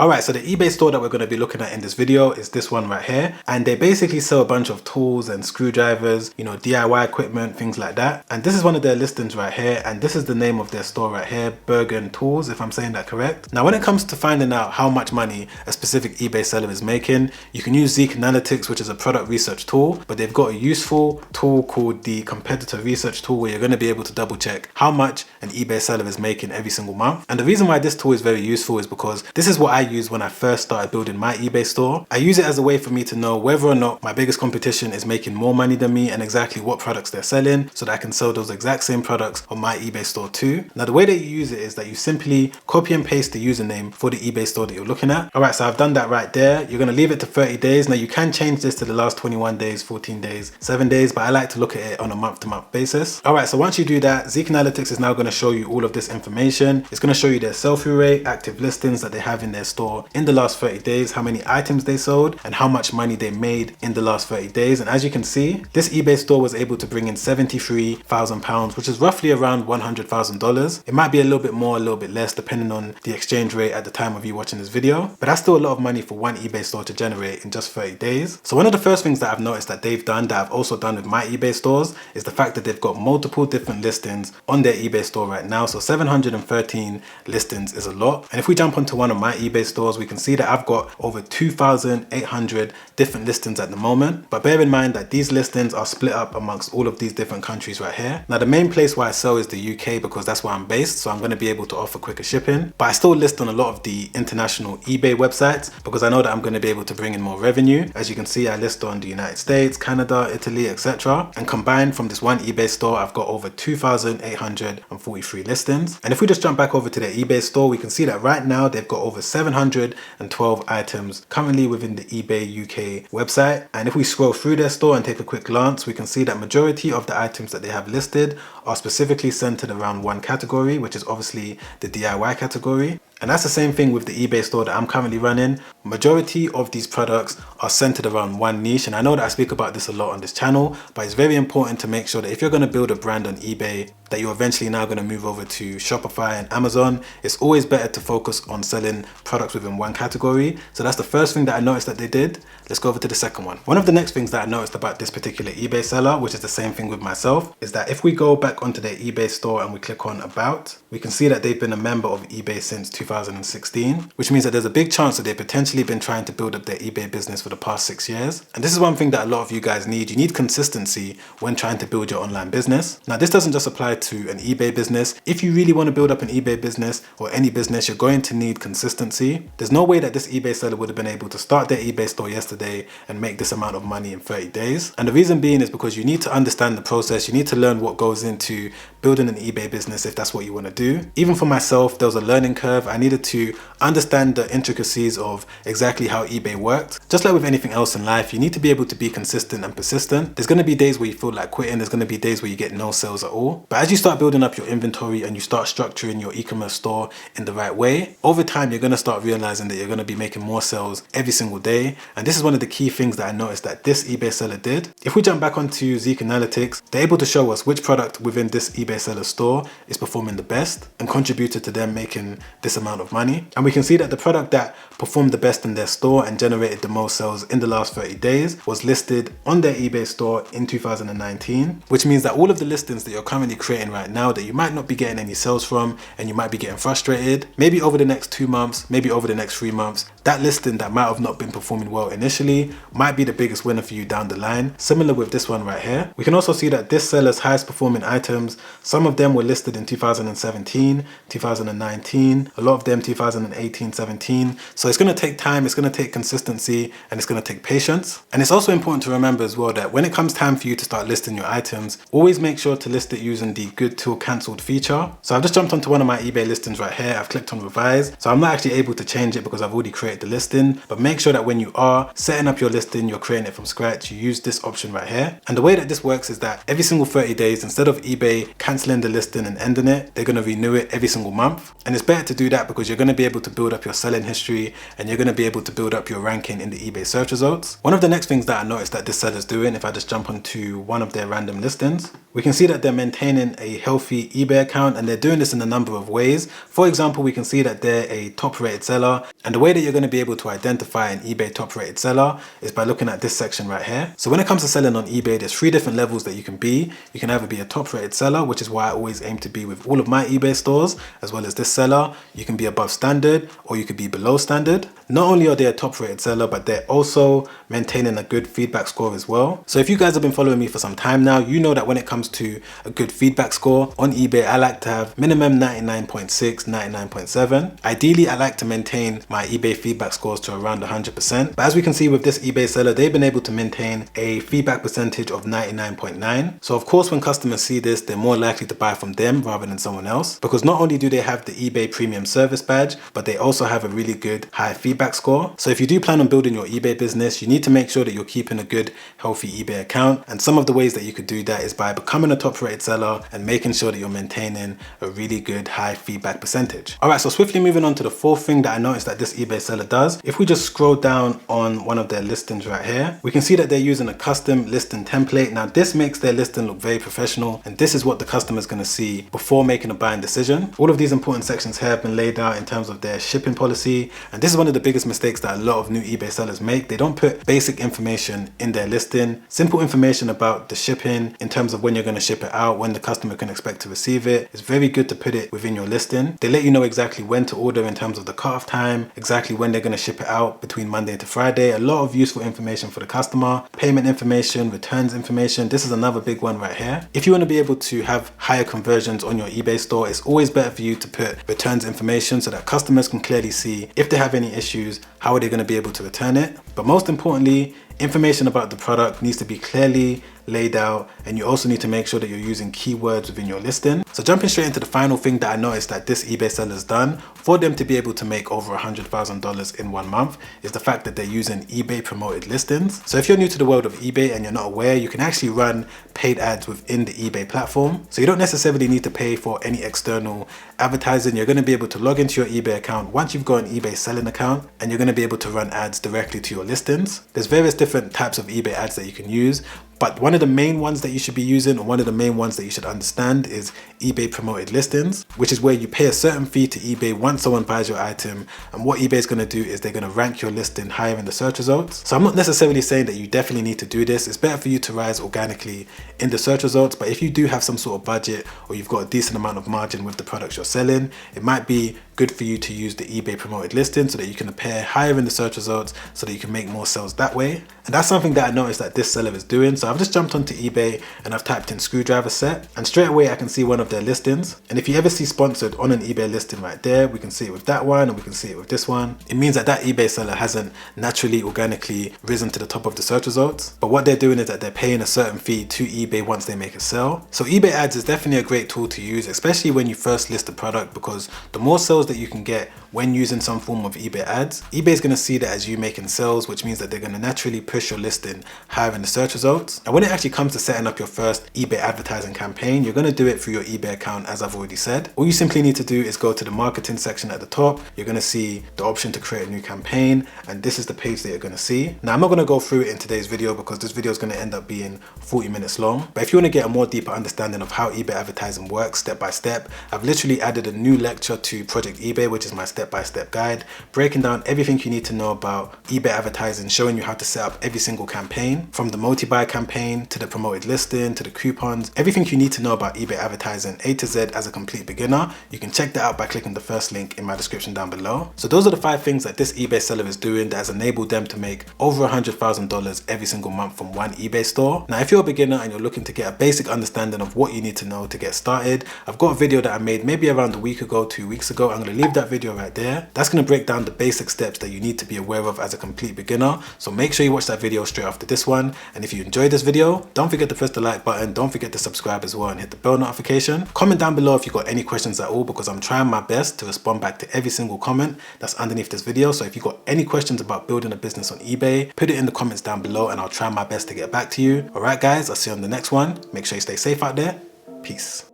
Alright, so the eBay store that we're going to be looking at in this video is this one right here. And they basically sell a bunch of tools and screwdrivers, you know, DIY equipment, things like that. And this is one of their listings right here. And this is the name of their store right here, Bergen Tools, if I'm saying that correct. Now, when it comes to finding out how much money a specific eBay seller is making, you can use Zik Analytics, which is a product research tool, but they've got a useful tool called the competitor research tool where you're going to be able to double check how much an eBay seller is making every single month. And the reason why this tool is very useful is because this is what I used when I first started building my eBay store. I use it as a way for me to know whether or not my biggest competition is making more money than me and exactly what products they're selling so that I can sell those exact same products on my eBay store too. Now, the way that you use it is that you simply copy and paste the username for the eBay store that you're looking at. All right, so I've done that right there. You're going to leave it to 30 days. Now, you can change this to the last 21 days, 14 days, 7 days, but I like to look at it on a month-to-month basis. All right, so once you do that, Zik Analytics is now going to show you all of this information. It's going to show you their sell-through rate, active listings that they have in their store in the last 30 days, how many items they sold, and how much money they made in the last 30 days. And as you can see, this eBay store was able to bring in £73,000, which is roughly around $100,000. It might be a little bit more, a little bit less, depending on the exchange rate at the time of you watching this video. But that's still a lot of money for one eBay store to generate in just 30 days. So one of the first things that I've noticed that they've done, that I've also done with my eBay stores, is the fact that they've got multiple different listings on their eBay store right now. So 713 listings is a lot. And if we jump onto one of my eBay stores, we can see that I've got over 2,800 different listings at the moment. But bear in mind that these listings are split up amongst all of these different countries right here. Now, the main place where I sell is the UK because that's where I'm based. So I'm going to be able to offer quicker shipping. But I still list on a lot of the international eBay websites because I know that I'm going to be able to bring in more revenue. As you can see, I list on the United States, Canada, Italy, etc. And combined from this one eBay store, I've got over 2,843 listings. And if we just jump back over to their eBay store, we can see that right now they've got over 712 items currently within the eBay UK website. And if we scroll through their store and take a quick glance, we can see that majority of the items that they have listed are specifically centered around one category, which is obviously the DIY category. And that's the same thing with the eBay store that I'm currently running. Majority of these products are centered around one niche. And I know that I speak about this a lot on this channel, but it's very important to make sure that if you're going to build a brand on eBay, that you're eventually now going to move over to Shopify and Amazon. It's always better to focus on selling products within one category. So that's the first thing that I noticed that they did. Let's go over to the second one. One of the next things that I noticed about this particular eBay seller, which is the same thing with myself, is that if we go back onto their eBay store and we click on About, we can see that they've been a member of eBay since 2016, which means that there's a big chance that they've potentially been trying to build up their eBay business for the past 6 years. And this is one thing that a lot of you guys need. You need consistency when trying to build your online business. Now, this doesn't just apply to an eBay business. If you really want to build up an eBay business or any business, you're going to need consistency. There's no way that this eBay seller would have been able to start their eBay store yesterday and make this amount of money in 30 days. And the reason being is because you need to understand the process. You need to learn what goes into building an eBay business if that's what you want to do. Even for myself, there was a learning curve. I needed to understand the intricacies of exactly how eBay worked. Just like with anything else in life, you need to be able to be consistent and persistent. There's going to be days where you feel like quitting. There's going to be days where you get no sales at all. But as you start building up your inventory and you start structuring your e-commerce store in the right way, over time, you're going to start realizing that you're going to be making more sales every single day. And this is one of the key things that I noticed that this eBay seller did. If we jump back onto Zik Analytics, they're able to show us which product within this eBay seller store is performing the best and contributed to them making this amount of money. And we can see that the product that performed the best in their store and generated the most sales in the last 30 days was listed on their eBay store in 2019, which means that all of the listings that you're currently creating right now that you might not be getting any sales from and you might be getting frustrated, maybe over the next 2 months, maybe over the next 3 months, that listing that might have not been performing well initially might be the biggest winner for you down the line. Similar with this one right here. We can also see that this seller's highest performing items, some of them were listed in 2017, 2019, a lot of them 2018, 17. So it's going to take time, it's going to take consistency, and it's going to take patience. And it's also important to remember as well that when it comes time for you to start listing your items, always make sure to list it using the good till cancelled feature. So I've just jumped onto one of my eBay listings right here. I've clicked on revise. So I'm not actually able to change it because I've already created the listing, but make sure that when you are setting up your listing, you're creating it from scratch, you use this option right here. And the way that this works is that every single 30 days, instead of eBay cancelling the listing and ending it, they're going to renew it every single month. And it's better to do that because you're going to be able to build up your selling history and you're going to be able to build up your ranking in the eBay search results. One of the next things that I noticed that this seller's doing, if I just jump onto one of their random listings, we can see that they're maintaining a healthy eBay account, and they're doing this in a number of ways. For example, we can see that they're a top rated seller, and the way that you're going to be able to identify an eBay top rated seller is by looking at this section right here. So when it comes to selling on eBay, there's 3 different levels that you can be. You can either be a top rated seller, which is why I always aim to be with all of my eBay stores, as well as this seller. You can be above standard, or you could be below standard. Not only are they a top rated seller, but they're also maintaining a good feedback score as well. So if you guys have been following me for some time now, you know that when it comes to a good feedback score on eBay, I like to have minimum 99.6, 99.7. Ideally, I like to maintain my eBay feedback scores to around 100%. But as we can see with this eBay seller, they've been able to maintain a feedback percentage of 99.9. So of course, when customers see this, they're more likely to buy from them rather than someone else, because not only do they have the eBay premium service badge, but they also have a really good high feedback score. So if you do plan on building your eBay business, you need to make sure that you're keeping a good, healthy eBay account. And some of the ways that you could do that is by becoming a top rated seller and making sure that you're maintaining a really good high feedback percentage. All right, so swiftly moving on to the 4th thing that I noticed that this eBay seller does. If we just scroll down on one of their listings right here, we can see that they're using a custom listing template. Now this makes their listing look very professional, and this is what the customer is going to see before making a buying decision. All of these important sections here have been laid out in terms of their shipping policy, and this is one of the biggest mistakes that a lot of new eBay sellers make. They don't put basic information in their listing, simple information about the shipping in terms of when you're going to ship it out, when the customer can expect to receive it. It's very good to put it within your listing. They let you know exactly when to order in terms of the cutoff time, exactly when they're going to ship it out between Monday to Friday. A lot of useful information for the customer, payment information, returns information. This is another big one right here. If you want to be able to have higher conversions on your eBay store, it's always better for you to put returns information so that customers can clearly see if they have any issues, how are they going to be able to return it. But most importantly, information about the product needs to be clearly laid out, and you also need to make sure that you're using keywords within your listing. So jumping straight into the final thing that I noticed that this eBay seller's done for them to be able to make over $100,000 in 1 month is the fact that they're using eBay promoted listings. So if you're new to the world of eBay and you're not aware, you can actually run paid ads within the eBay platform. So you don't necessarily need to pay for any external advertising. You're going to be able to log into your eBay account once you've got an eBay selling account, and you're going to be able to run ads directly to your listings. There's various different types of eBay ads that you can use, but one of the main ones that you should be using, or one of the main ones that you should understand, is eBay promoted listings, which is where you pay a certain fee to eBay once someone buys your item. And what eBay is going to do is they're going to rank your listing higher in the search results. So I'm not necessarily saying that you definitely need to do this. It's better for you to rise organically in the search results. But if you do have some sort of budget, or you've got a decent amount of margin with the products you're selling, it might be good for you to use the eBay promoted listing so that you can appear higher in the search results, so that you can make more sales that way. And that's something that I noticed that this seller is doing. So I've just jumped onto eBay and I've typed in screwdriver set, and straight away I can see one of their listings. And if you ever see sponsored on an eBay listing right there, we can see it with that one, and we can see it with this one. It means that that eBay seller hasn't naturally, organically risen to the top of the search results. But what they're doing is that they're paying a certain fee to eBay once they make a sale. So eBay ads is definitely a great tool to use, especially when you first list a product, because the more sales that you can get when using some form of eBay ads, eBay is going to see that as you making sales, which means that they're going to naturally push your listing higher in the search results. And when it actually comes to setting up your first eBay advertising campaign, you're going to do it through your eBay account, as I've already said. All you simply need to do is go to the marketing section at the top. You're going to see the option to create a new campaign, and this is the page that you're going to see. Now, I'm not going to go through it in today's video because this video is going to end up being 40 minutes long. But if you want to get a more deeper understanding of how eBay advertising works step by step, I've literally added a new lecture to Project eBay, which is my step-by-step guide, breaking down everything you need to know about eBay advertising, showing you how to set up every single campaign, from the multi-buy campaign to the promoted listing to the coupons, everything you need to know about eBay advertising A to Z as a complete beginner. You can check that out by clicking the first link in my description down below. So those are the 5 things that this eBay seller is doing that has enabled them to make over $100,000 every single month from one eBay store. Now, if you're a beginner and you're looking to get a basic understanding of what you need to know to get started, I've got a video that I made maybe around a week ago, 2 weeks ago. I'm going to leave that video right there. That's going to break down the basic steps that you need to be aware of as a complete beginner. So make sure you watch that video straight after this one. And if you enjoyed this video, don't forget to press the like button. Don't forget to subscribe as well and hit the bell notification. Comment down below if you've got any questions at all, because I'm trying my best to respond back to every single comment that's underneath this video. So if you've got any questions about building a business on eBay, put it in the comments down below and I'll try my best to get back to you. All right, guys, I'll see you on the next one. Make sure you stay safe out there. Peace.